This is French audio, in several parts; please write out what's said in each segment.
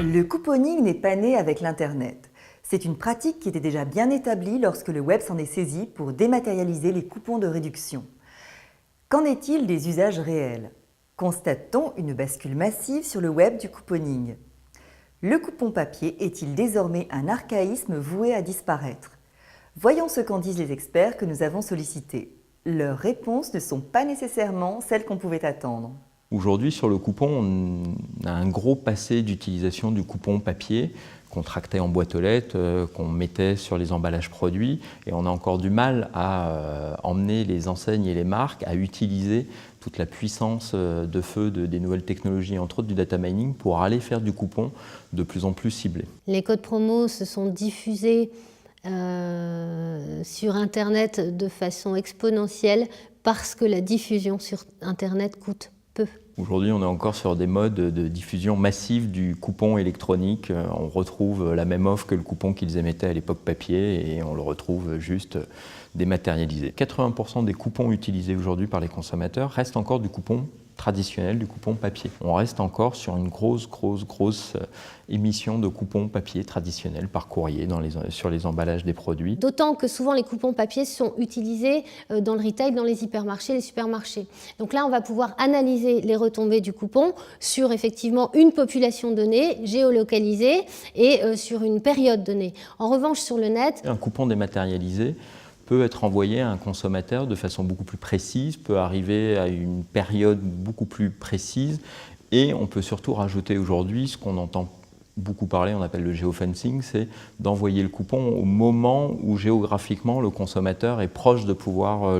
Le couponing n'est pas né avec l'Internet. C'est une pratique qui était déjà bien établie lorsque le web s'en est saisi pour dématérialiser les coupons de réduction. Qu'en est-il des usages réels? Constate-t-on une bascule massive sur le web du couponing? Le coupon papier est-il désormais un archaïsme voué à disparaître? Voyons ce qu'en disent les experts que nous avons sollicités. Leurs réponses ne sont pas nécessairement celles qu'on pouvait attendre. Aujourd'hui, sur le coupon, on a un gros passé d'utilisation du coupon papier qu'on tractait en boîte aux lettres, qu'on mettait sur les emballages produits, et on a encore du mal à emmener les enseignes et les marques à utiliser toute la puissance de feu des nouvelles technologies, entre autres du data mining, pour aller faire du coupon de plus en plus ciblé. Les codes promo se sont diffusés sur Internet de façon exponentielle parce que la diffusion sur Internet coûte peu. Aujourd'hui, on est encore sur des modes de diffusion massive du coupon électronique. On retrouve la même offre que le coupon qu'ils émettaient à l'époque papier et on le retrouve juste dématérialisé. 80% des coupons utilisés aujourd'hui par les consommateurs restent encore du coupon traditionnel, du coupon papier. On reste encore sur une grosse émission de coupons papier traditionnels par courrier sur les emballages des produits. D'autant que souvent les coupons papier sont utilisés dans le retail, dans les hypermarchés, les supermarchés. Donc là, on va pouvoir analyser les retombées du coupon sur effectivement une population donnée, géolocalisée et sur une période donnée. En revanche, sur le net, un coupon dématérialisé peut être envoyé à un consommateur de façon beaucoup plus précise, peut arriver à une période beaucoup plus précise, et on peut surtout rajouter aujourd'hui ce qu'on entend beaucoup parler, on appelle le géofencing, c'est d'envoyer le coupon au moment où géographiquement le consommateur est proche de pouvoir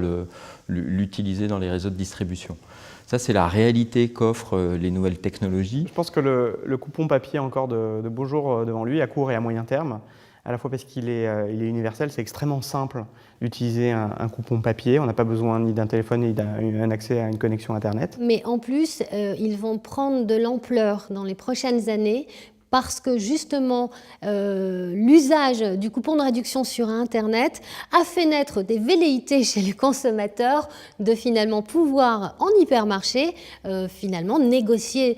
l'utiliser dans les réseaux de distribution. Ça, c'est la réalité qu'offrent les nouvelles technologies. Je pense que le coupon papier a encore de beaux jours devant lui, à court et à moyen terme. À la fois parce qu'il est universel, c'est extrêmement simple d'utiliser un coupon papier. On n'a pas besoin ni d'un téléphone ni d'un accès à une connexion Internet. Mais en plus, ils vont prendre de l'ampleur dans les prochaines années parce que justement l'usage du coupon de réduction sur Internet a fait naître des velléités chez les consommateurs de finalement pouvoir en hypermarché finalement négocier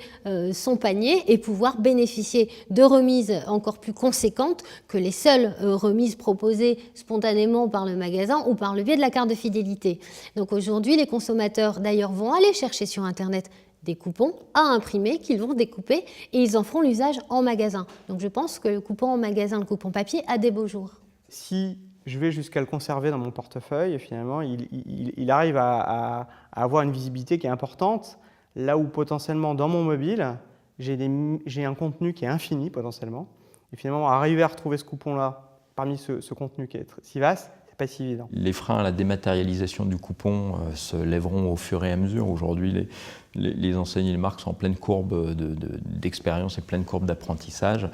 son panier et pouvoir bénéficier de remises encore plus conséquentes que les seules remises proposées spontanément par le magasin ou par le biais de la carte de fidélité. Donc aujourd'hui, les consommateurs d'ailleurs vont aller chercher sur Internet des coupons à imprimer qu'ils vont découper et ils en feront l'usage en magasin. Donc je pense que le coupon en magasin, le coupon papier, a des beaux jours. Si je vais jusqu'à le conserver dans mon portefeuille, finalement, il arrive à avoir une visibilité qui est importante, là où potentiellement dans mon mobile, j'ai un contenu qui est infini potentiellement. Et finalement, arriver à retrouver ce coupon-là parmi ce contenu qui est si vaste, pas si évident. Les freins à la dématérialisation du coupon se lèveront au fur et à mesure. Aujourd'hui, les enseignes et les marques sont en pleine courbe d'expérience et pleine courbe d'apprentissage.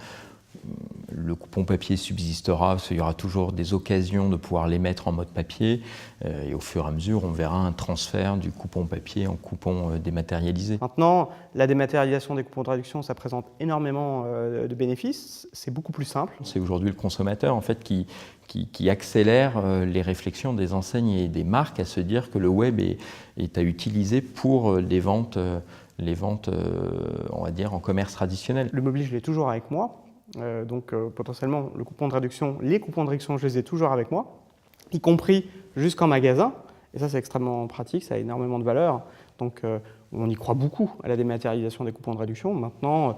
Le coupon papier subsistera, parce qu'il y aura toujours des occasions de pouvoir les mettre en mode papier. Et au fur et à mesure, on verra un transfert du coupon papier en coupon dématérialisé. Maintenant, la dématérialisation des coupons de réduction, ça présente énormément de bénéfices. C'est beaucoup plus simple. C'est aujourd'hui le consommateur en fait, qui accélère les réflexions des enseignes et des marques à se dire que le web est à utiliser pour les ventes, on va dire, en commerce traditionnel. Le mobile, je l'ai toujours avec moi. Donc potentiellement, les coupons de réduction, je les ai toujours avec moi, y compris jusqu'en magasin. Et ça, c'est extrêmement pratique, ça a énormément de valeur. Donc on y croit beaucoup à la dématérialisation des coupons de réduction. Maintenant,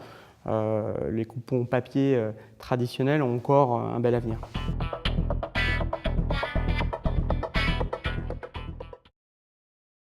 les coupons papier traditionnels ont encore un bel avenir.